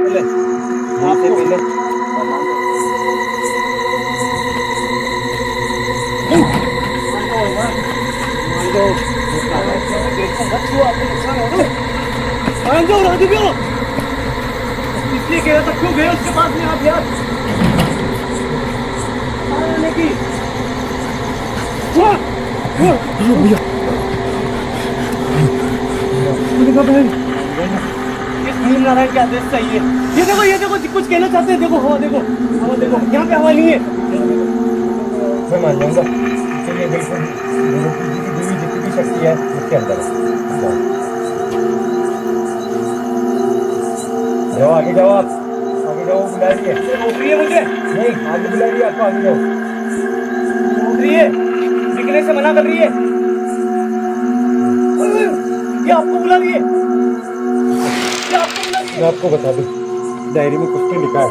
इसलिए कह रहा था क्यों गए उसके बाद में आप यार नारायण के आदेश चाहिए। ये देखो कुछ कहना चाहते हैं। देखो हवा देखो यहाँ पे हवा नहीं है। मैं मान जाऊंगा। चलिए बिल्कुल देवी जितनी भी शक्ति है उसके अंदर है। जाओ आगे जाओ, आप आगे जाओ। बुला रही है, रोक रही है मुझे। नहीं आगे बुला रही है आपको, आगे जाओ। रोक रही है, दिखने से मना कर रही है। ये आपको बुला रही है। मैं आपको बता दूं, डायरी में कुछ तो लिखा है।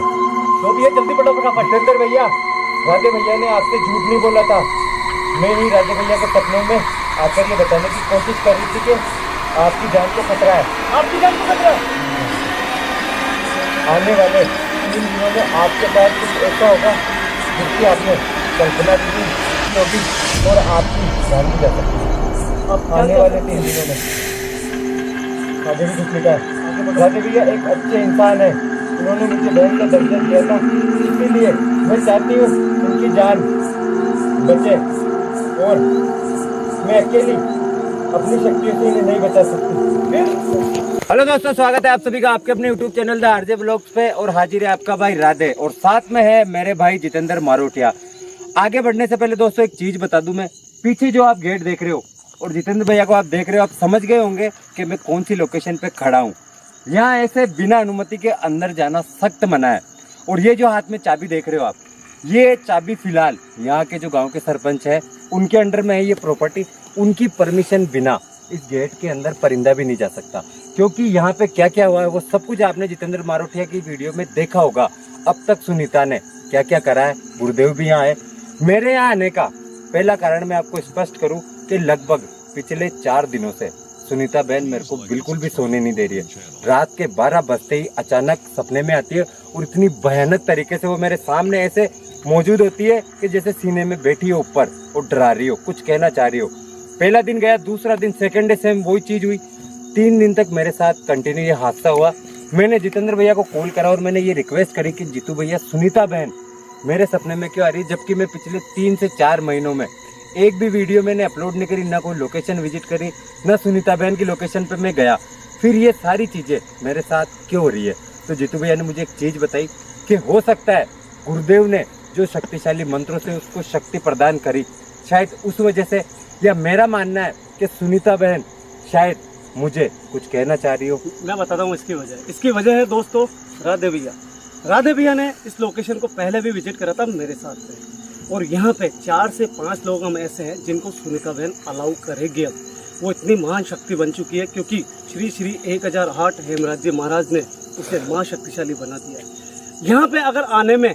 जो भी है जल्दी पढ़ो फटाफट। जितेंद्र भैया, राधे भैया ने आपसे झूठ नहीं बोला था। मैं ही राधे भैया के सपनों में आकर ये बताने की कोशिश कर रही थी कि आपकी जान को खतरा है। आपकी जान को खतरा है। आने वाले 3 दिनों में आपके पास कुछ ऐसा होगा जिसकी आपने कल्पना की होगी और आपकी जान भी जा सकती है। अब आने वाले 3 दिनों में आगे भी कुछ लिखा है। राधे भैया एक अच्छे इंसान है, उन्होंने मुझे बहन का दर्जा दिया था, इसीलिए मैं चाहती हूँ उनकी जान बचे और मैं अकेली अपनी शक्तियों से इन्हें नहीं बचा सकती। हेलो दोस्तों, स्वागत है आप सभी का आपके अपने YouTube channel the RJ blogs पे। और हाजिर है आपका भाई राधे और साथ में है मेरे भाई जितेंद्र मारोटिया। आगे बढ़ने से पहले दोस्तों एक चीज बता दूं, मैं पीछे जो आप गेट देख रहे हो और जितेंद्र भैया को आप देख रहे हो, आप समझ गए होंगे कि मैं कौन सी लोकेशन पे खड़ा हूँ। यहाँ ऐसे बिना अनुमति के अंदर जाना सख्त मना है। और ये जो हाथ में चाबी देख रहे हो आप, ये चाबी फिलहाल यहाँ के जो गांव के सरपंच है उनके अंडर में है ये प्रॉपर्टी। उनकी परमिशन बिना इस गेट के अंदर परिंदा भी नहीं जा सकता, क्योंकि यहाँ पे क्या क्या हुआ है वो सब कुछ आपने जितेंद्र मारोटिया की वीडियो में देखा होगा। अब तक सुनीता ने क्या क्या करा है, गुरुदेव भी यहाँ है। मेरे यहाँ आने का पहला कारण मैं आपको स्पष्ट करूँ कि लगभग पिछले 4 दिनों से सुनीता बहन मेरे को बिल्कुल भी सोने नहीं दे रही है। रात के 12 बजते ही अचानक सपने में आती है और इतनी भयानक तरीके से वो मेरे सामने ऐसे मौजूद होती है कि जैसे सीने में बैठी हो ऊपर और डरा रही हो, कुछ कहना चाह रही हो। पहला दिन गया, दूसरा दिन, सेकंड डे सेम वही चीज हुई। 3 दिन तक मेरे साथ कंटिन्यू ये हादसा हुआ। मैंने जितेंद्र भैया को कॉल करा और मैंने ये रिक्वेस्ट करी कि जीतू भैया सुनीता बहन मेरे सपने में क्यों आ रही है, जबकि मैं पिछले 3 से 4 महीनों में एक भी वीडियो मैंने अपलोड नहीं करी, ना कोई लोकेशन विजिट करी, ना सुनीता बहन की लोकेशन पे मैं गया। फिर ये सारी चीजें मेरे साथ क्यों हो रही है? तो जीतू भैया ने मुझे एक चीज बताई कि हो सकता है गुरुदेव ने जो शक्तिशाली मंत्रों से उसको शक्ति प्रदान करी, शायद उस वजह से, या मेरा मानना है कि सुनीता बहन शायद मुझे कुछ कहना चाह रही हो। मैं बताता हूँ इसकी वजह है दोस्तों राधे भैया। राधे भैया ने इस लोकेशन को पहले भी विजिट करा था मेरे साथ में, और यहाँ पे 4 से 5 लोग हम ऐसे हैं जिनको सुनीता बहन अलाउ करेगी। अब वो इतनी महान शक्ति बन चुकी है क्योंकि श्री श्री 1008 हेमराज जी महाराज ने उसे मां शक्तिशाली बना दिया है। यहाँ पे अगर आने में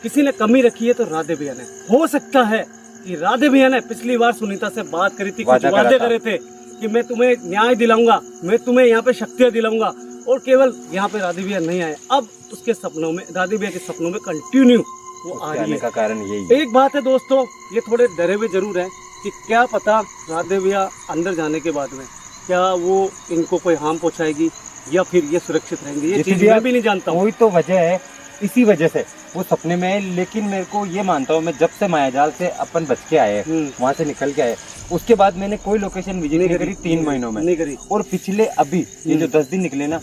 किसी ने कमी रखी है तो राधे भैया ने। हो सकता है कि राधे भैया ने पिछली बार सुनीता से बात करी थी, कुछ वादे करे थे कि मैं तुम्हें न्याय दिलाऊंगा, मैं तुम्हें यहाँ पे शक्तियाँ दिलाऊंगा, और केवल यहाँ पे राधे भैया नहीं आए। अब उसके सपनों में, राधे भैया के सपनों में कंटिन्यू वो आ रही है। का कारण यही एक बात है दोस्तों, ये थोड़े डरे हुए जरूर है कि क्या पता राधे भैया अंदर जाने के बाद में क्या वो इनको कोई हार्म पहुंचाएगी या फिर ये सुरक्षित रहेंगे, ये चीज मैं भी नहीं जानता हूँ। वही तो वजह है, इसी वजह से वो सपने में है। लेकिन मेरे को ये मानता हूँ, मैं जब से मायाजाल से अपन बच के आए, वहाँ से निकल के आए, उसके बाद मैंने कोई लोकेशन विजिट नहीं करी 3 महीनों में नहीं करी। और पिछले अभी ये जो 10 दिन निकले ना,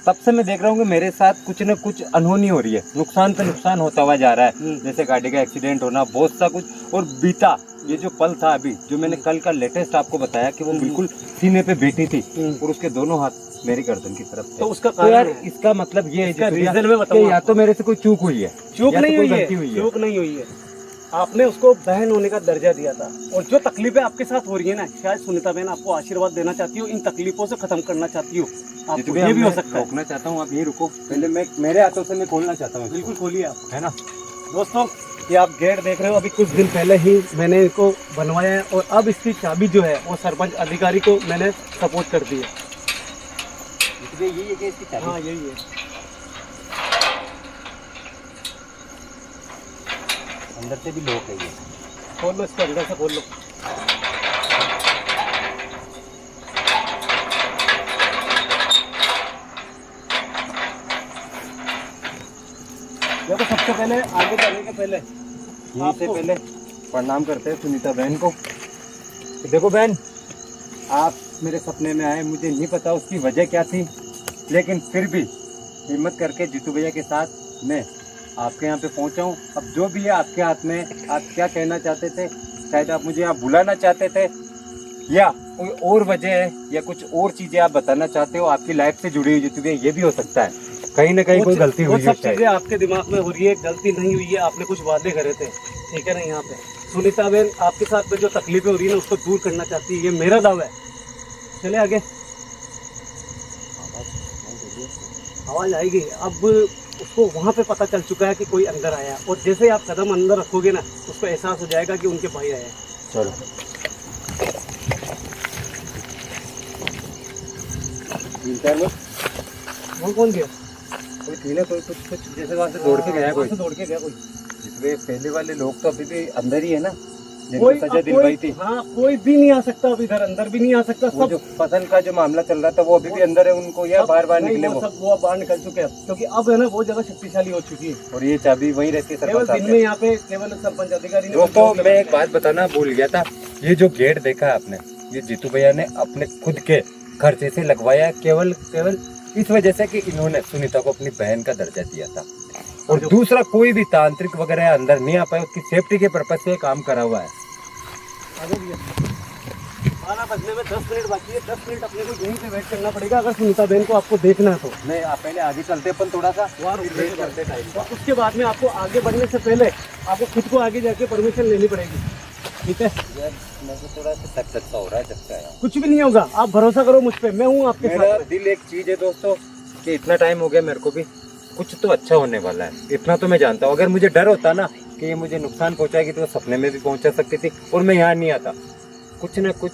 तब से मैं देख रहा हूँ कि मेरे साथ कुछ न कुछ अनहोनी हो रही है, नुकसान पे नुकसान होता हुआ जा रहा है। जैसे गाड़ी का एक्सीडेंट होना, बहुत सा कुछ। और बीता ये जो पल था अभी, जो मैंने कल का लेटेस्ट आपको बताया कि वो बिल्कुल सीने पे बैठी थी और उसके दोनों हाथ मेरी गर्दन की तरफ थे। तो उसका तो यार इसका मतलब ये है कि या तो मेरे से कोई चूक हुई है, चूक नहीं हुई है। आपने उसको बहन होने का दर्जा दिया था, और जो तकलीफें आपके साथ हो रही है ना, शायद सुनीता बहन आपको आशीर्वाद देना चाहती हो, इन तकलीफों से खत्म करना चाहती हो। आपको ये भी हो सकता है। रोकना चाहता हूँ, आप यही रुको, पहले मैं मेरे हाथों से मैं खोलना चाहता हूँ। बिल्कुल खोलिए आप, है ना दोस्तों। ये आप गेट देख रहे हो, अभी कुछ दिन पहले ही मैंने इसको बनवाया है, और अब इसकी चाबी जो है वो सरपंच अधिकारी को मैंने सपोर्ट कर दी है। यही है कि इसकी चाबी? हाँ यही है। अंदर से भी लोग है ये। खोल लो इसको, अंदर से खोल लो। देखो सबसे पहले आगे जाने के पहले यहीं से पहले प्रणाम करते हैं सुनीता बहन को। तो देखो बहन, आप मेरे सपने में आए, मुझे नहीं पता उसकी वजह क्या थी, लेकिन फिर भी हिम्मत करके जीतू भैया के साथ मैं आपके यहाँ पे पहुँचा हूँ। अब जो भी है आपके हाथ में, आप क्या कहना चाहते थे, शायद आप मुझे यहाँ बुलाना चाहते थे या कोई और वजह है या कुछ और चीज़ें आप बताना चाहते हो आपकी लाइफ से जुड़ी हुई जीतू भैया, ये भी हो सकता है। कहीं ना कहीं कोई गलती हुई है, सब चीजें आपके दिमाग में हो रही है, गलती नहीं हुई है, आपने कुछ वादे करे थे, ठीक है ना। यहाँ पे सुनीता बहन आपके साथ में जो तकलीफें हो रही है ना उसको दूर करना चाहती है, ये मेरा दावा है। चले आगे, आवाज आएगी। अब उसको वहाँ पे पता चल चुका है कि कोई अंदर आया है, और जैसे ही आप कदम अंदर रखोगे ना उसको एहसास हो जाएगा कि उनके भाई आए हैं। चलो वो कौन गया? कोई थी ना, कोई कुछ जैसे वहाँ से दौड़ के गया, कोई दौड़ के गया कोई। जितने पहले वाले लोग तो अभी भी अंदर ही है ना, जिनको कोई सजा दिलवाई थी। हाँ, कोई भी नहीं आ सकता अब इधर, अंदर भी नहीं आ सकता। वो सब जो फसल का जो मामला चल रहा था वो अभी भी अंदर है, उनको या बार बार नहीं, निकले वो सब वो बाहर निकल चुके हैं, क्योंकि अब है ना वो जगह शक्तिशाली हो चुकी है। और ये चाबी वहीं रहती है केवल सरपंच दिन में यहाँ पे केवल सरपंच अधिकारी ने। दोस्तों मैं एक बात बताना भूल गया था, ये जो गेट देखा है आपने, ये जीतू भैया ने अपने खुद के खर्चे से लगवाया है, केवल इस वजह से कि इन्होंने सुनीता को अपनी बहन का दर्जा दिया था। और दूसरा कोई भी तांत्रिक वगैरह अंदर नहीं आ पाए, उसकी सेफ्टी के पर्पज से काम करा हुआ है। खाना बजने में 10 मिनट बाकी है, 10 मिनट अपने को यहीं पे वेट करना पड़ेगा अगर सुनीता बहन को आपको देखना है तो। नहीं, आप पहले आगे चलते अपन थोड़ा सा वेट करते टाइम, और उसके बाद में आपको आगे बढ़ने से पहले आपको खुद को आगे जाके परमिशन लेनी पड़ेगी, ठीक है। मेरे को थोड़ा सा धक हो रहा है, झटका है। कुछ भी नहीं होगा, आप भरोसा करो मुझ पे, मैं हूँ आपके मेरा साथ। दिल एक चीज है दोस्तों कि इतना टाइम हो गया मेरे को भी, कुछ तो अच्छा होने वाला है, इतना तो मैं जानता हूँ। अगर मुझे डर होता ना कि ये मुझे नुकसान पहुंचाएगी तो सपने में भी पहुंचा सकती थी, और मैं यहाँ नहीं आता, कुछ ना कुछ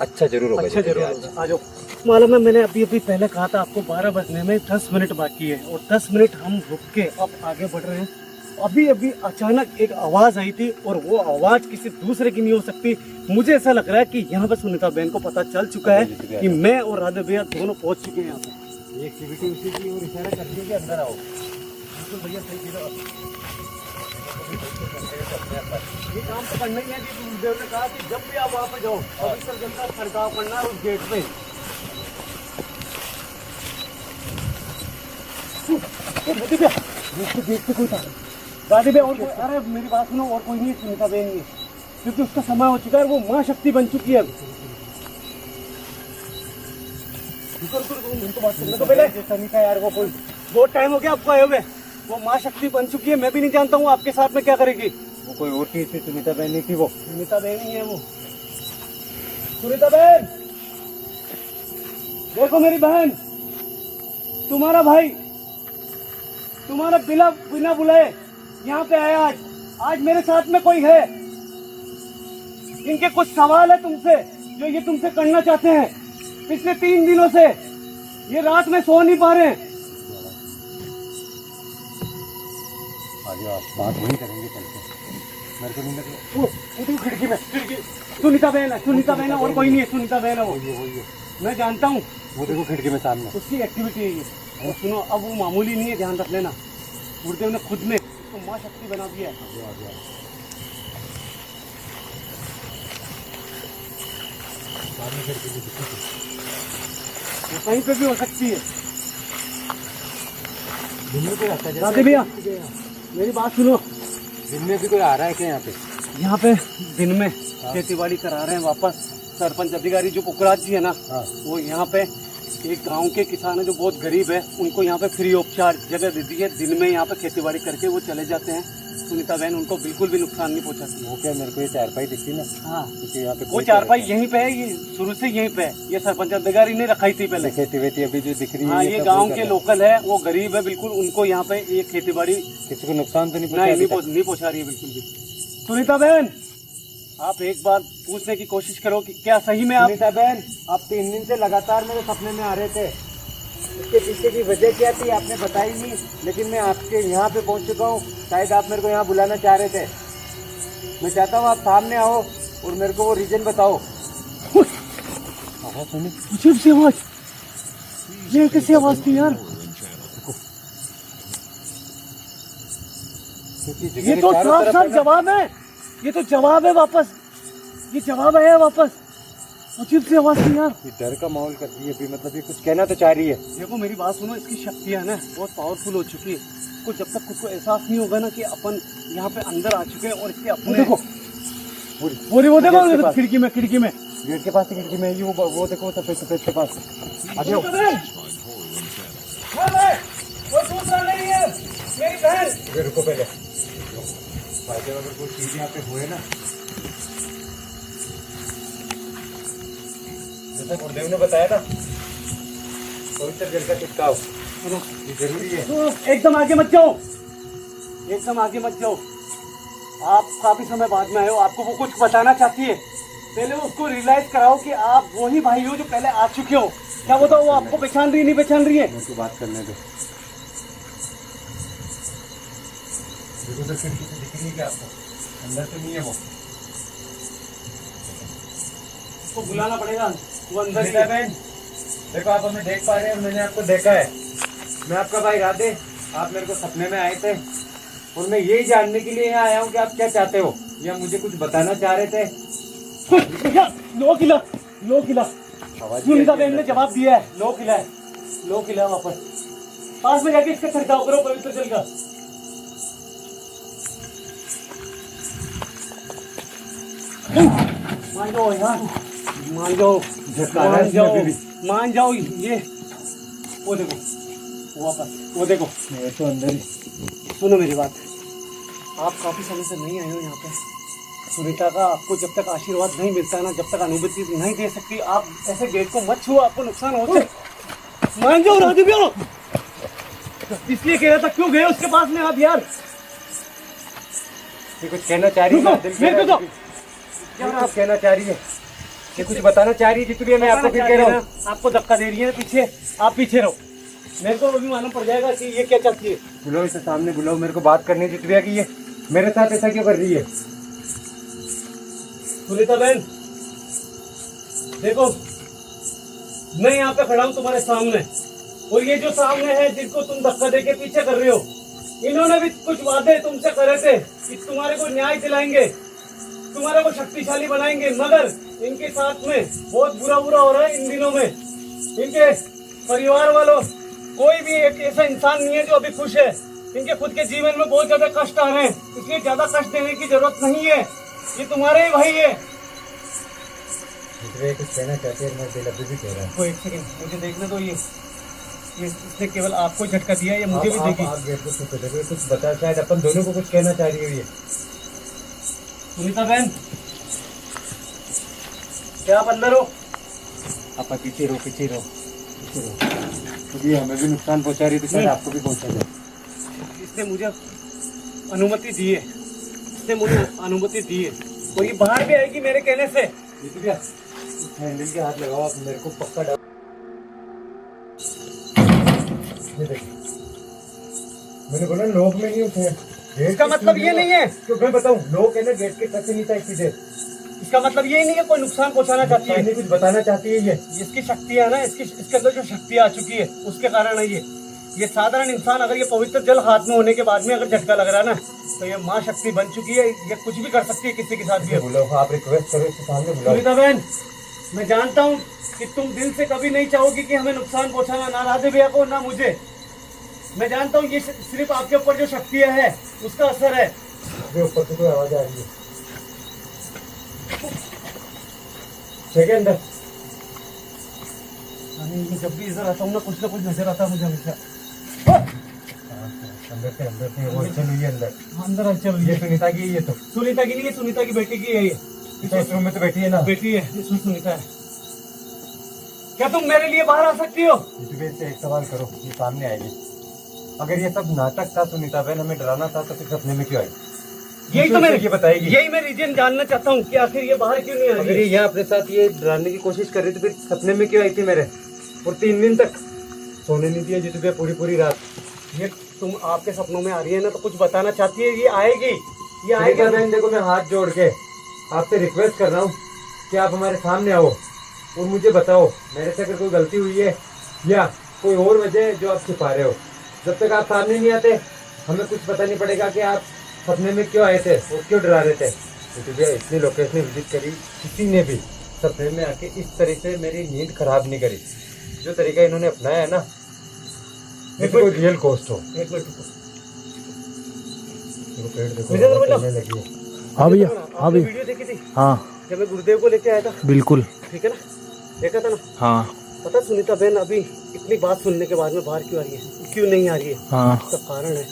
अच्छा जरूर होगा। अच्छा जरूर होगा, आ जाओ। मालूम है, मैंने अभी पहले कहा था आपको 12 बजने में 10 मिनट बाकी है, और 10 मिनट हम रुक के अब आगे बढ़ रहे हैं। अभी अचानक एक आवाज आई थी, और वो आवाज किसी दूसरे की नहीं हो सकती। मुझे ऐसा लग रहा है कि यहाँ पे सुनीता बहन को पता चल चुका है कि मैं और राधे भैया दोनों पहुंच चुके हैं यहाँ पे। एक्टिविटी उसी की और इशारा कर दिया कि अंदर आओ। भैया सही कह रहे हो, ये काम तो करना ही है कि गुरुदेव ने कहा कि जब भी आप वहाँ पे जाओ पवित्र जल का छिड़काव करना है उस गेट पे। गेट पे कोई था दादी बे, और अरे मेरी बात सुनो, और कोई नहीं है, सुनीता बहन नहीं है, क्योंकि उसका समय हो चुका है, वो माँ शक्ति बन चुकी है। तो बात करने तो पहले सुनीता यार, वो कोई बहुत टाइम हो गया आपको आए हुए, वो माँ शक्ति बन चुकी है। मैं भी नहीं जानता हूँ आपके साथ में क्या करेगी। वो कोई और चीज थी, सुनीता बहन नहीं थी, वो सुनीता बहन ही है वो। सुनीता बहन देखो, मेरी बहन, तुम्हारा भाई तुम्हारा बिना बुलाए यहाँ पे आया आज मेरे साथ में कोई है, इनके कुछ सवाल है तुमसे जो ये तुमसे करना चाहते हैं। पिछले 3 दिनों से ये रात में सो नहीं पा रहे हैं। आगे आप बात वहीं करेंगे चल के, मेरे को नहीं लग वो खिड़की में, सुनीता बहन है, सुनीता बहन है, और कोई नहीं है, सुनीता बहन है वो, मैं जानता हूँ। वो देखो खिड़की में सामने, उसकी एक्टिविटी है ये। और सुनो, अब वो मामूली नहीं है, ध्यान रख लेना। गुरुदेव ने खुद में उसको माँ शक्ति बना दिया है। वो कहीं पे भी हो सकती है। दिन में कोई आता है? राधे भैया मेरी बात सुनो, दिन में भी कोई आ रहा है क्या यहाँ पे? यहाँ पे दिन में खेती-बाड़ी करा रहे हैं वापस सरपंच अधिकारी जो पुखराज जी है ना, वो यहाँ पे एक गांव के किसान है जो बहुत गरीब है, उनको यहाँ पे फ्री ऑफ चार्ज जगह दे दी है। दिन में यहाँ पे खेती-बाड़ी करके वो चले जाते हैं। सुनीता बहन उनको बिल्कुल भी नुकसान नहीं पहुँचाती। वो क्या, मेरे को ये चारपाई दिखती ना, हाँ, क्योंकि यहाँ पे वो चारपाई यहीं पे है, ये शुरू से यहीं पे है। ये सरपंच अधिकारी ने रखाई थी पहले। खेती वेती अभी जो दिख रही है, हाँ, ये गांव के लोकल है, वो गरीब है बिल्कुल, उनको यहाँ पे ये खेती बाड़ी किसी को नुकसान तो नहीं नहीं पहुँचा रही है बिल्कुल भी। सुनीता बहन, आप एक बार पूछने की कोशिश करो कि क्या सही में आप। सुनीता बहन, आप 3 दिन से लगातार मेरे सपने में आ रहे थे, इसके पीछे की वजह क्या थी आपने बताई नहीं, लेकिन मैं आपके यहाँ पे पहुँच चुका हूँ। शायद आप मेरे को यहाँ बुलाना चाह रहे थे। मैं चाहता हूँ आप सामने आओ और मेरे को वो रीजन बताओ। आवाज सुनी? अजीब सी आवाज, ये कैसी आवाज थी यार? ये तो साफ साफ जवाब है, ये तो जवाब है वापस, ये जवाब है वापस। अजीब सी आवाज थी यार। ये डर का माहौल कर रही है अभी, मतलब ये कुछ कहना तो चाह रही है। देखो मेरी बात सुनो, इसकी शक्तियां ना बहुत पावरफुल हो चुकी है। इसको जब तक खुद को एहसास नहीं होगा ना कि अपन यहाँ पे अंदर आ चुके हैं और इसके अपने देखो वो देखो खिड़की में गेट के पास, खिड़की में वो देखो सफेद सफेद के पास। आगे आओ। मेरी बहन, रुको पहले भाई, अगर कोई चीज यहाँ पे हुए ना, जैसा गुरुदेव ने बताया था, पवित्र जल का छिड़काव ये जरूरी है। तो एकदम आगे मत जाओ, एकदम आगे मत जाओ। आप काफी समय बाद में आए हो, आपको वो कुछ बताना चाहती है। पहले उसको रियलाइज कराओ कि आप वही भाई हो जो पहले आ चुके हो। क्या बताओ, वो आपको पहचान रही है, नहीं पहचान रही है? मेरे को बात करने दो। देखो तो खिड़की से दिख रही है क्या आपको? अंदर तो नहीं है वो। उसको बुलाना पड़ेगा, वो अंदर ही है। देखो आप हमें देख पा रहे हैं, मैंने आपको देखा है। मैं आपका भाई राधे, आप मेरे को सपने में आए थे और मैं यही जानने के लिए यहाँ आया हूँ कि आप क्या चाहते हो, या मुझे कुछ बताना चाह रहे थे। लो किला सुनीता बहन ने जवाब दिया है। लो किला वापस पास में जाके इसका छिड़काव करो पवित्र जल का। मान जाओ यार, मान जाओ। ये वो देखो वापस, वो देखो तो अंदर ही। सुनो मेरी बात, आप काफी समय से नहीं आए हो यहाँ पे। सुनीता का आपको जब तक आशीर्वाद नहीं मिलता है ना, जब तक अनुभूति नहीं दे सकती, आप ऐसे गेट को मत छुओ, आपको नुकसान होता है। मान जाओ राधे भैया, इसलिए कह रहा था क्यों गए उसके पास में आप यार? ये कुछ कहना चाह रही है, आप कहना चाह रही है, ये कुछ बताना चाह रही है जितनी मैं आपको फिर कह रहा हूँ। आपको धक्का दे रही है पीछे, आप पीछे रहो, मेरे को भी मालूम पड़ जाएगा कि ये क्या चाहती है। बुलाओ इसे सामने, बुलाओ, मेरे को बात करनी है जितनी की ये मेरे साथ ऐसा क्यों कर रही है। सुनीता बहन देखो, मैं यहाँ पे खड़ा हूँ तुम्हारे सामने, और ये जो सामने है जिनको तुम धक्का देके पीछे कर रहे हो, इन्होंने भी कुछ वादे तुमसे करे थे कि तुम्हारे को न्याय दिलाएंगे, तुम्हारे को शक्तिशाली बनाएंगे, मगर इनके साथ में बहुत बुरा हो रहा है इन दिनों में। इनके परिवार वालों कोई भी एक ऐसा इंसान नहीं है जो अभी खुश है। इनके खुद के जीवन में बहुत ज्यादा कष्ट आ रहे हैं, इसलिए ज्यादा कष्ट देने की जरूरत नहीं है, ये तुम्हारे ही भाई है। कुछ कहना चाहते हैं, मैं दिल अभी भी कह रहा हूँ। एक सेकंड मुझे देखने दो, ये इसने केवल आपको झटका दिया है, ये मुझे भी देगी। आप गेट को छुपे देखो, कुछ बता, शायद अपन दोनों को कुछ कहना चाह रही है। सुनीता बहन क्या आप अंदर हो? आप पीछे रहो, पीछे रहो। तो ये हमें भी नुकसान पहुंचा रही थी, शायद आपको भी पहुंचा जाए। इसने मुझे अनुमति दी है, और ये बाहर भी आएगी मेरे कहने से। हैंडल के हाथ लगाओ, आप मेरे को पक्का डाल। ये देखिए, मैंने बोला लोग में नहीं उठे। इसका मतलब ये नहीं है, क्यों मैं बताऊं, लोग है ना गेट के टच नहीं था सीधे। इसका मतलब ये नहीं है कोई नुकसान पहुंचाना चाहती है, कुछ बताना चाहती है। ये इसकी शक्ति है ना, इसके अंदर जो शक्ति आ चुकी है उसके कारण है ये साधारण इंसान, अगर ये पवित्र जल हाथ में होने के बाद में अगर झटका लग रहा है ना, तो ये माँ शक्ति बन चुकी है, ये कुछ भी कर सकती है किसी के साथ भी। बुलाओ, आप रिक्वेस्ट करो इसके सामने, बुलाओ। सुनीता बहन मैं जानता हूँ कि तुम दिल से कभी नहीं चाहोगी कि हमें नुकसान पहुंचाना, ना राधे भैया को ना मुझे। मैं जानता हूँ ये सिर्फ आपके ऊपर जो शक्तियाँ है उसका असर है। ऊपर से कोई आवाज आ रही है, ठीक है अंदर। जब भी इधर आता हूँ ना कुछ नजर आता है मुझे हमेशा। अंदर से वो चल रही है, अंदर चल रही है। सुनीता की, ये तो सुनीता की नहीं है, सुनीता की बेटी की है ये। इस रूम में तो बैठी है ना, बेटी है, इसमें सुनीता है। क्या तुम मेरे लिए बाहर आ सकती हो? से एक सवाल करो, ये सामने आएगी। अगर ये सब नाटक था सुनीता बहन, हमें डराना था, तो फिर सपने में क्यों आई? यही तो मैं बताएगी, यही मैं रीजन जानना चाहता हूँ कि आखिर ये बाहर क्यों नहीं आ रही। अगर ये यहाँ अपने साथ ये डराने की कोशिश कर रही थी, फिर सपने में क्यों आई थी मेरे? और 3 दिन तक सोने नहीं दिया जितने पूरी रात। ये तुम आपके सपनों में आ रही है ना, तो कुछ बताना चाहती है, ये आएगी, ये आएगा सुनीता बहन देखो, मैं हाथ जोड़ के आपसे रिक्वेस्ट कर रहा हूँ कि आप हमारे सामने आओ और मुझे बताओ मेरे से अगर कोई गलती हुई है या कोई और वजह है जो आप छिपा रहे हो। जब तक आप सामने नहीं आते हमें कुछ पता नहीं पड़ेगा कि आप सपने में क्यों आए थे और क्यों डरा रहे थे। क्योंकि भैया इतनी लोकेशन विजिट करी, किसी ने भी सपने में आके इस तरह से मेरी नींद खराब नहीं करी। जो तरीका इन्होंने अपनाया है ना, ये कोई रियल कॉस्ट हो। एक मिनट रुको। पेड़ देखो, विजय सर, बोलो। चलने लगी है। हाँ भैया, आपने हाँ भैया, वीडियो देखी थी हाँ जब मैं गुरुदेव को लेके आया था, बिल्कुल, ठीक है ना, देखा था ना। हाँ पता सुनीता बहन अभी इतनी बात सुनने के बाद में बाहर क्यों आ रही है, क्यों नहीं आ रही है? हाँ उसका कारण है,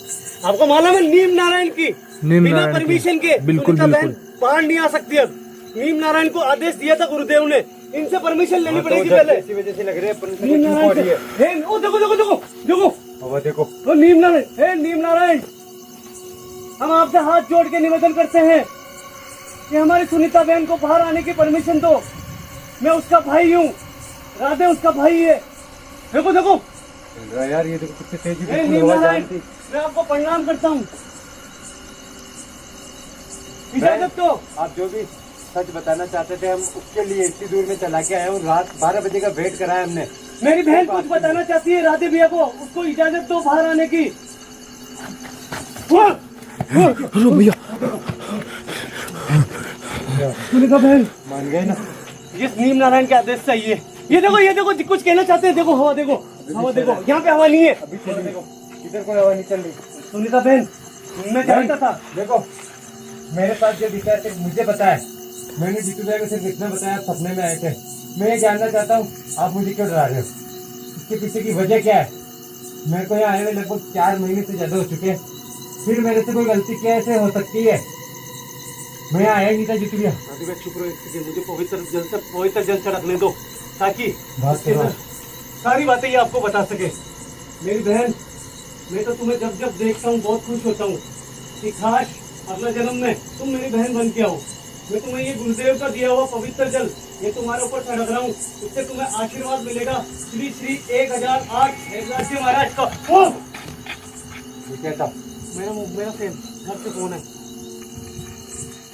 आपको मालूम है, नीम नारायण की नीम बिना नारायण की। परमिशन के बिल्कुल, सुनीता बहन बिल्कुल। बाहर नहीं आ सकती। अब नीम नारायण को आदेश दिया था गुरुदेव ने, इनसे परमिशन लेनी हाँ, तो पड़ेगी जब पहले। इसी वजह से लग रहा है परमिशन नीम क्यों नारायण पड़ी है। से- हे, ओ देखो देखो देखो देखो, अब देखो वो नीम नारायण, हे नीम नारायण, हम आपसे हाथ जोड़ के निवेदन करते हैं कि हमारी सुनीता बहन को बाहर आने की परमिशन दो। मैं उसका भाई हूँ, राधे उसका भाई है। देखो देखो, चल रहा है यार, ये देखो कितनी तेजी हे बिल्कुल नीम हवा नारायण, जानती। मैं आपको प्रणाम करता हूँ। इजाजत दो। आप जो भी सच बताना चाहते थे हम उसके लिए इतनी दूर में चला के आए और रात 12 बजे का वेट कराया हमने। मेरी बहन कुछ बताना चाहती है राधे भैया को, उसको इजाजत दो बाहर आने की। अरे भैया, सुनीता बहन, मान गए ना। ये नीम नारायण के आदेश चाहिए। ये देखो कुछ कहना चाहते हैं। देखो हवा, देखो हवा, देखो यहाँ पे हवा नहीं है। अभी चल देखो, इधर कोई हवा नहीं चल रही। सुनीता बहन, मैं जानता था। देखो मेरे पास जो दिखा है सिर्फ मुझे पता है। मैंने जीतू भाई को सिर्फ इतना बताया, आप सपने में आए थे। मैं ये जानना चाहता हूँ आप मुझे क्यों डरा रहे हो, इसके पीछे की वजह क्या है। मेरे को यहाँ आए हुए लगभग 4 महीने से ज्यादा हो चुके हैं, फिर मेरे से कोई गलती कैसे हो सकती है। मैं आया ही नहीं था जीतू भैया। राधे भैया चुप रहो एक सेकंड, मुझे पवित्र जल चढ़कने दो ताकि बात उसके अंदर सारी बातें ये आपको बता सके। मेरी बहन, मैं तो तुम्हें जब जब देखता हूँ बहुत खुश होता हूँ कि काश अगला जन्म में तुम मेरी बहन बन के आओ। मैं तुम्हें ये गुरुदेव का दिया हुआ पवित्र जल ये तुम्हारे ऊपर छिड़क रहा हूँ, इससे तुम्हें आशीर्वाद मिलेगा। श्री श्री 1008 हेमराज महाराज का। ओ! ये क्या था? मेरा सेम घर से फोन है,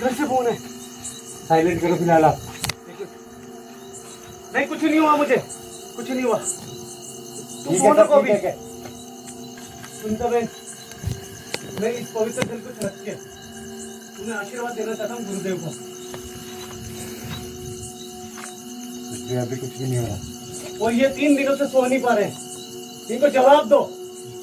घर से फोन है। साइलेंट करो फिलहाल आप। नहीं कुछ नहीं हुआ, मुझे कुछ नहीं हुआ। तुम ठीक है फोन सर, रखो ठीक अभी। है। सुनीता बहन, मैं इस पवित्र जल को छिड़क के तुम्हें आशीर्वाद देना चाहता हूँ गुरुदेव का। ये अभी कुछ भी नहीं हो रहा। और ये 3 दिनों से सो नहीं पा रहे हैं, इनको जवाब दो।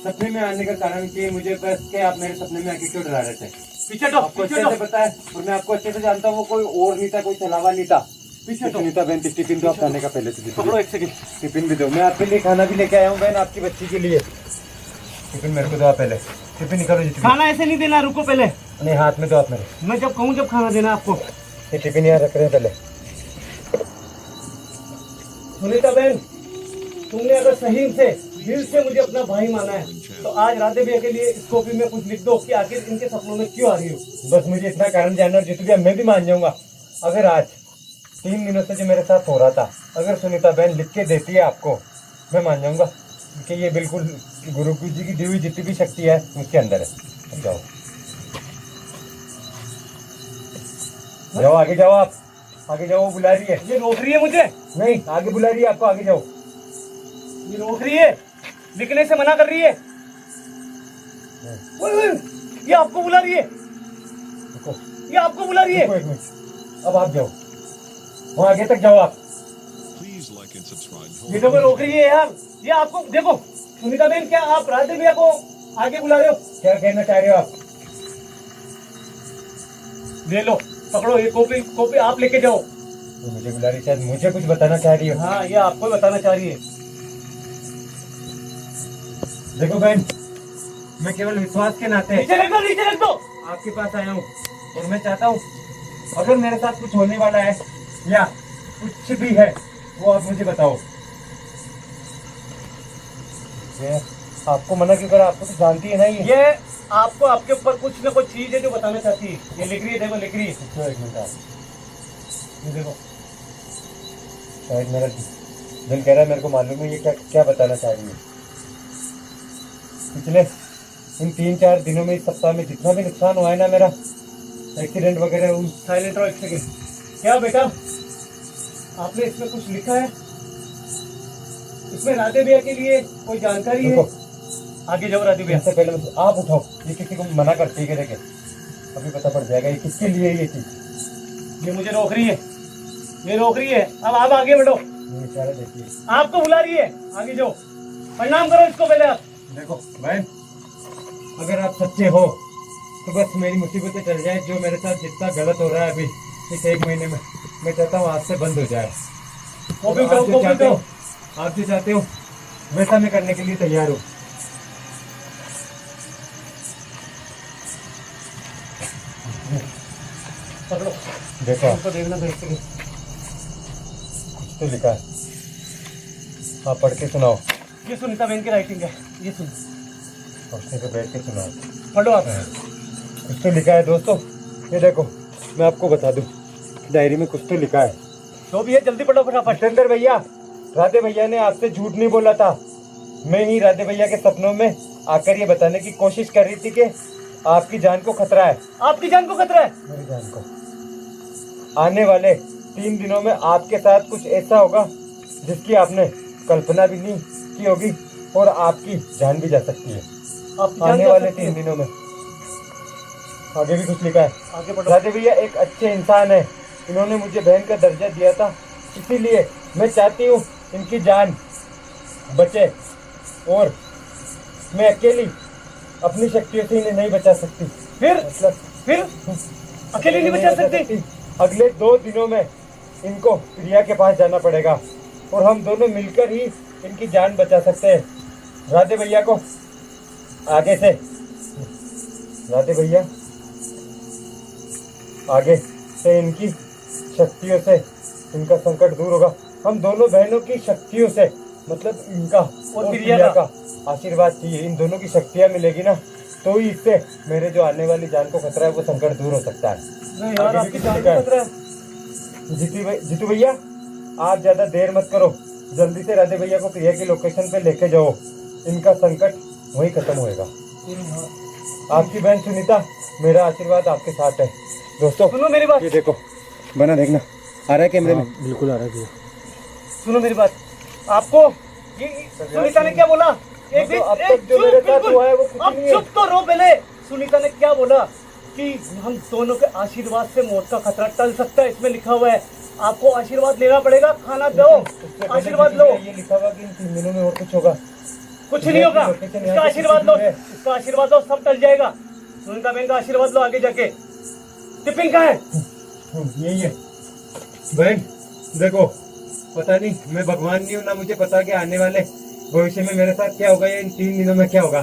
सपने में आने का कारण कि मुझे बस के आप मेरे सपने में आके क्यों डरा रहे थे। पीछे तो आपको अच्छे से पता है और मैं आपको अच्छे से जानता हूँ, वो कोई और नहीं था, कोई छलावा नहीं था। पीछे तो सुनीता बहन, टिफिन तो आप खाने का पहले से पकड़ो एक सेकंड। टिफिन भी दो। मैं आपके लिए खाना भी लेके आया हूँ बहन, आपकी बच्ची के लिए। टिफिन मेरे को दो आप पहले। टिफिन निकालो जी। खाना ऐसे नहीं देना, रुको पहले। नहीं, हाथ में दो आप मेरे। मैं जब कहूँ जब खाना देना आपको। ये टिफिन यहाँ रख रहे हैं पहले। सुनीता बहन, तुमने अगर सही से दिल से मुझे अपना भाई माना है तो आज राधे भैया के लिए इस कॉपी में कुछ लिख दो कि आखिर इनके सपनों में क्यों आ रही हो। बस मुझे इतना कारण जानना, और जीतू भैया मैं भी मान जाऊंगा अगर आज 3 दिनों से जो मेरे साथ हो रहा था, अगर सुनीता बहन लिख के देती है आपको, मैं मान जाऊंगा कि ये बिल्कुल गुरु जी की दी हुई जितनी भी शक्ति है उसके अंदर है। अब जाओ जाओ, आगे जाओ, आप आगे जाओ, वो बुला रही है। ये रोक रही है मुझे, नहीं, आगे बुला रही है आपको, आगे जाओ। ये रोक रही है, लिखने से मना कर रही है। ओए, ओए, ये आपको बुला रही है, रुको, ये आपको बुला रही है। रुको एक मिनट, अब आप जाओ, वहाँ आगे तक जाओ आप। Please like and subscribe. ये तो कोई रोक रही है यार। ये आपको देखो सुनीता बहन, क्या आप राधे भैया को आगे बुला रहे हो? क्या कहना चाह रहे हो आप? ले लो, पकड़ो ये कॉपी आप लेके जाओ। तो मुझे बुला रही, शायद मुझे कुछ बताना चाह रही हो। हाँ, ये आपको बताना चाह रही है। देखो बहन, मैं केवल विश्वास के नाते नीचे रख दो, नीचे रख दो। आपके पास आया हूँ और मैं चाहता हूँ अगर मेरे साथ कुछ होने वाला है या कुछ भी है वो आप मुझे बताओ। ये आपको मना क्यों करा? आपको तो जानती है ना ये। आपको आपके ऊपर कुछ ना कुछ चीज है जो बताना चाहती है। ये लिख रही है, देखो लिख रही है। तो एक मिनट आप, ये देखो, शायद मेरा दिल कह रहा है, मेरे को मालूम है ये क्या क्या बताना चाह रही है। पिछले इन 3-4 दिनों में, इस सप्ताह में जितना भी नुकसान हुआ है ना मेरा, एक्सीडेंट वगैरह हुई। साइलेंट रहो एक सेकेंड। क्या बेटा आपने इसमें कुछ लिखा है? इसमें राधे भैया के लिए कोई जानकारी है? देखो आगे जाओ राधे भैया। इससे पहले आप उठाओ, ये किसी को मना करती है कि देखे अभी पता पड़ जाएगा ये किसके लिए है ये चीज। ये मुझे रोक रही है, ये रोक रही है। अब आप आगे बढ़ो, ये बेचारा देखिए, आपको बुला रही है, आगे जाओ। प्रणाम करो इसको पहले आप। देखो बहन, अगर आप सच्चे हो तो बस मेरी मुसीबतें टल जाए। जो मेरे साथ जितना गलत हो रहा है अभी इस 1 महीने में, मैं चाहता हूँ आज से बंद हो जाए। कॉपी और करो, आप जो कॉपी चाहते करो। हो, आप जो चाहते हो वैसा मैं करने के लिए तैयार हूँ। पकड़ो, देखो इसको देखना तो एक सेकंड। कुछ तो लिखा है, आप पढ़ के सुनाओ। ये सुनीता बहन की राइटिंग है, ये सुन, रोशनी पे बैठ के सुनाओ। पढ़ो आप। कुछ तो लिखा है दोस्तों, ये देखो मैं आपको बता दूं, डायरी में कुछ तो लिखा है। जो भी है जल्दी पढ़ो फटाफट। जितेंद्र भैया, राधे भैया ने आपसे झूठ नहीं बोला था। मैं ही राधे भैया के सपनों में आकर ये बताने की कोशिश कर रही थी कि आपकी जान को खतरा है। आपकी जान को खतरा है? मेरी जान को। आने वाले 3 दिनों में आपके साथ कुछ ऐसा होगा जिसकी आपने कल्पना भी नहीं की होगी और आपकी जान भी जा सकती है। आपकी जान आने जा वाले सकती है? 3 दिनों में। आगे भी कुछ लिखा है। आगे बढ़ो। राधे भैया एक अच्छे इंसान है, इन्होंने मुझे बहन का दर्जा दिया था, इसीलिए मैं चाहती हूँ इनकी जान बचे और मैं अकेली अपनी शक्तियों से इन्हें नहीं बचा सकती। फिर मतलब अकेले नहीं बचा सकती? अगले 2 दिनों में इनको प्रिया के पास जाना पड़ेगा और हम दोनों मिलकर ही इनकी जान बचा सकते हैं। राधे भैया को आगे से, राधे भैया आगे से इनकी शक्तियों से इनका संकट दूर होगा। हम दोनों बहनों की शक्तियों से, मतलब इनका और प्रिया का आशीर्वाद चाहिए। इन दोनों की शक्तियाँ मिलेगी ना तो ही इससे मेरे जो आने वाली जान को खतरा है वो संकट दूर हो सकता है। नहीं यार, आपकी जान को खतरा है। जीतू भैया, आप ज्यादा देर मत करो, जल्दी से राधे भैया को प्रिया की लोकेशन पे लेके जाओ, इनका संकट वही खत्म होएगा। आपकी बहन सुनीता, मेरा आशीर्वाद आपके साथ है। दोस्तों सुनो मेरी बात, ये देखो, बना देखना आ रहा है कैमरे में? बिल्कुल आ रहा है। सुनो मेरी बात। आपको ये सुनीता ने क्या बोला? एक मतलब अब तक जो मेरे साथ हुआ है वो कुछ अब नहीं है। चुप तो रहो पहले। सुनीता ने क्या बोला कि हम दोनों के आशीर्वाद से मौत का खतरा टल सकता है, इसमें लिखा हुआ है। आपको आशीर्वाद लेना पड़ेगा, खाना दो, उससे पहले आशीर्वाद जीतू लो। भैया, ये लिखा हुआ कि इन 3 दिनों में और कुछ होगा। कुछ नहीं होगा, लोकेशन यहाँ इसका से आशीर्वाद किसी लो, दूर है। इसका आशीर्वाद लो, सब टल जाएगा। सुनीता बहन का आशीर्वाद लो आगे जाके। टिफिन कहाँ है? यही है बहन। देखो, पता नहीं, मैं भगवान नहीं हूँ ना, मुझे पता कि आने वाले भविष्य में मेरे साथ क्या होगा या इन 3 दिनों में क्या होगा।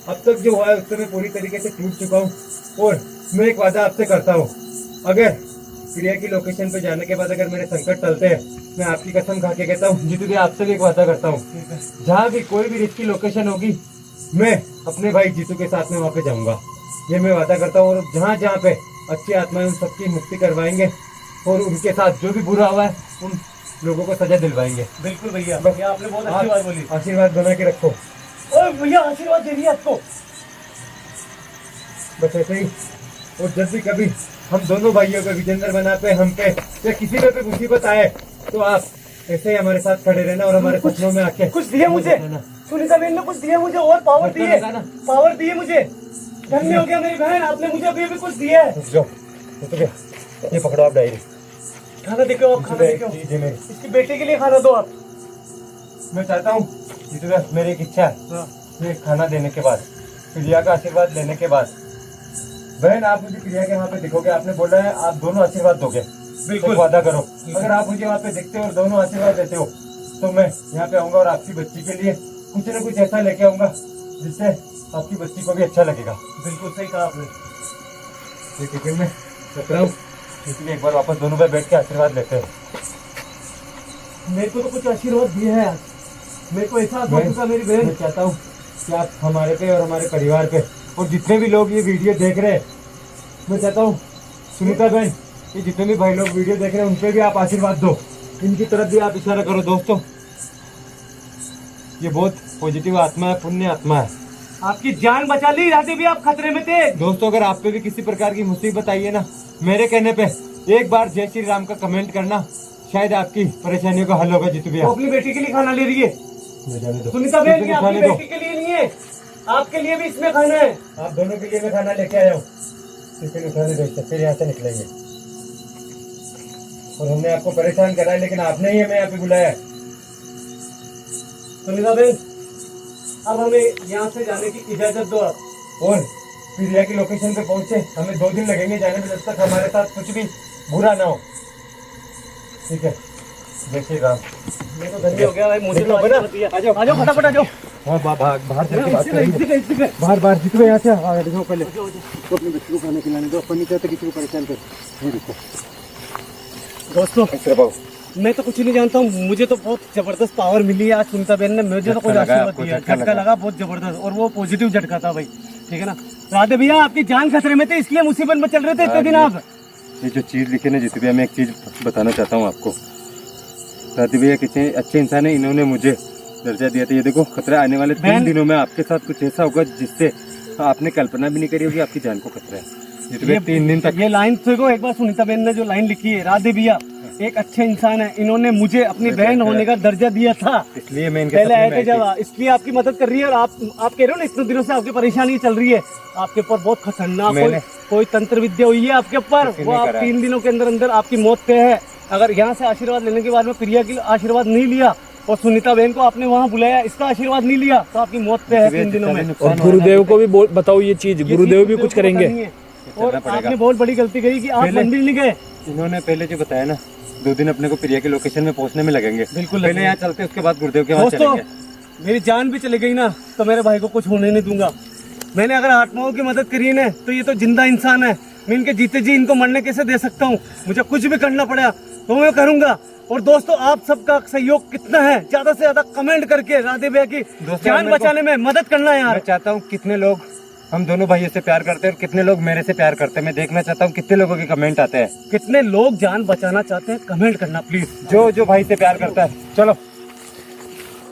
अब तक जो हुआ है उससे मैं पूरी तरीके से टूट चुका हूँ और मैं एक वादा आपसे करता हूँ, अगर प्रिया की लोकेशन पे जाने के बाद अगर मेरे संकट टलते हैं, मैं आपकी कसम खा के कहता हूँ, जीतू भैया आपसे भी एक वादा करता हूँ, जहाँ भी कोई भी रिस्की लोकेशन होगी मैं अपने भाई जीतू के साथ में वहाँ पे जाऊँगा। ये मैं वादा करता हूँ। और जहाँ जहाँ पे अच्छी आत्माएं उन सबकी मुक्ति करवाएंगे और उनके साथ जो भी बुरा हुआ है उन लोगों को सजा दिलवाएंगे। बिल्कुल भैया, बस ये आपने बहुत अच्छी बात बोली। आशीर्वाद बना के रखो। ओए भैया, आशीर्वाद दे रही है आपको। बस ऐसे ही। और जब भी कभी हम दोनों भाइयों पे, विजेंद्र बना पे, हम पे या किसी पे मुसीबत आए तो आप ऐसे ही हमारे साथ खड़े रहना और हमारे सपनों में आके कुछ दिया मुझे, सुनीता बहन ने कुछ दिया मुझे और पावर दी है, पावर दी है मुझे। धन्य हो गया मेरी बहन, आपने मुझे अभी भी कुछ दिया है। रुक जाओ, रुक जाओ। ये पकड़ो आप डायरी। खाना देखो आप, खाना देखो। दीजिए मेरी। इसकी बेटी के लिए खाना दो आप। मैं चाहता हूँ जीतू भैया, मेरी एक इच्छा है, ये खाना देने के बाद, प्रिया का आशीर्वाद लेने के बाद, बहन आप मुझे प्रिया के वहाँ पे दिखोगे, आपने बोला है आप दोनों आशीर्वाद दोगे। बिल्कुल वादा करो। अगर आप मुझे वहाँ पे दिखते हो और दोनों आशीर्वाद देते हो तो मैं यहाँ पे आऊंगा और आपकी बच्ची के लिए कुछ न कुछ ऐसा लेके आऊंगा जिससे आपकी बच्ची को भी अच्छा लगेगा। बिल्कुल सही कहा आपने। ये टिफिन में रख रहा हूँ, इसलिए एक बार वापस दोनों पे बैठ के आशीर्वाद लेते हैं। मेरे को तो कुछ आशीर्वाद दिया है आज, मेरे को ऐसा हो चुका मेरी बहन। मैं चाहता हूँ कि आप हमारे पे और हमारे परिवार पे और जितने भी लोग ये वीडियो देख रहे हैं, मैं चाहता हूँ सुनीता बहन, ये जितने भी भाई लोग वीडियो देख रहे हैं उन पे भी आप आशीर्वाद दो, इनकी तरफ भी आप इशारा करो। दोस्तों, ये बहुत पॉजिटिव आत्मा है, पुण्य आत्मा है, आपकी जान बचा ली राधे भैया, आप खतरे में थे। दोस्तों अगर आप पे भी किसी प्रकार की मुसीबत आई है ना, मेरे कहने पे एक बार जय श्री राम का कमेंट करना, शायद आपकी परेशानियों का हल होगा। जीतू भैया वो अपनी बेटी के लिए खाना ले रही है। सुनीता बहन, ये आपकी बेटी के लिए नहीं है, आपके लिए भी इसमें खाना है। आप दोनों के लिए मैं खाना लेके आया हूँ, टिफिन उठाने दो, फिर यहाँ से निकलेंगे। और हमने आपको परेशान करा है, लेकिन आपने ही हमें यहाँ पे बुलाया है। सुनीता बहन, अब हमें यहाँ से जाने की इजाजत दो आप। और प्रिया की लोकेशन पे पहुंचे, हमें 2 दिन लगेंगे जाने में, जब तक हमारे साथ कुछ भी बुरा ना हो। ठीक है, जय श्री राम। मैं तो धन्य हो गया भाई, मुझे तो आ जाओ फटाफट आ जाओ। हाँ, बाहर चल के बात इसी करेंगे। पे। बाहर जीतू यहाँ से आ जाओ पहले। तो अपने बच्चे को खाना खिलाने दो, अपन नहीं चाहते किसी को परेशान कर। ये देखो दोस्तों, बाबू, मैं तो कुछ नहीं जानता हूँ, मुझे तो बहुत जबरदस्त पावर मिली है आज सुनीता बहन ने, मुझे तो कोई झटका लगा आशीर्वाद आपको, दिया, झटका झटका लगा बहुत जबरदस्त, और वो पॉजिटिव झटका था भाई। ठीक है ना राधे भैया, आपकी जान खतरे में थे, इसलिए मुसीबत में चल रहे थे इतने दिन आप। ये जो चीज लिखी ना जीतू भैया, मैं एक चीज बताना चाहता हूँ आपको। राधे भैया कितने अच्छे इंसान है, इन्होंने मुझे दर्जा दिया था। ये देखो खतरा आने वाले 3 दिनों में आपके साथ कुछ ऐसा होगा जिससे आपने कल्पना भी नहीं करी होगी, आपकी जान को खतरा है। जीतू भैया 3 दिन तक ये लाइन देखो एक बार, सुनीता बहन ने जो लाइन लिखी है, राधे भैया एक अच्छे इंसान है, इन्होंने मुझे अपनी बहन होने का दर्जा दिया था, इसलिए मैं इनके पहले सपने आए में थे आई थी। जब, इसलिए आपकी मदद कर रही है। और आप कह रहे हो ना इतने दिनों से आपकी परेशानी चल रही है, आपके ऊपर बहुत खतरनाक कोई तंत्र विद्या हुई है आपके ऊपर, किसी वो ने आप करा है। 3 दिनों के अंदर अंदर आपकी मौत पे है। अगर यहाँ से आशीर्वाद लेने के बाद में प्रिया की आशीर्वाद नहीं लिया और सुनीता बहन को आपने वहाँ बुलाया, इसका आशीर्वाद नहीं लिया, तो आपकी मौत पे है 3 दिनों में। और गुरुदेव को भी बताओ ये चीज, गुरुदेव भी कुछ करेंगे। और आपने बहुत बड़ी गलती करी कि आप मंदिर नहीं गए। इन्होंने पहले जो बताया ना, 2 दिन अपने को प्रिया के लोकेशन में पहुंचने में लगेंगे। बिल्कुल पहले यहाँ चलते, उसके बाद गुरुदेव के वहाँ दोस्तों, चलेंगे। मेरी जान भी चली गई ना तो मेरे भाई को कुछ होने नहीं दूंगा। मैंने अगर आत्माओं की मदद करी है ना, तो ये तो जिंदा इंसान है, मैं इनके जीते जी इनको मरने कैसे दे सकता हूँ। मुझे कुछ भी करना पड़ा तो मैं करूंगा। और दोस्तों, आप सबका सहयोग कितना है, ज्यादा से ज्यादा कमेंट करके राधे भैया की जान बचाने में मदद करना है यार। मैं चाहता हूँ कितने लोग हम दोनों भाइयों से प्यार करते हैं और कितने लोग मेरे से प्यार करते हैं। मैं देखना चाहता हूँ कितने लोगों के कमेंट आते हैं। कितने लोग जान बचाना चाहते हैं, कमेंट करना प्लीज। जो भाई से प्यार करता है, चलो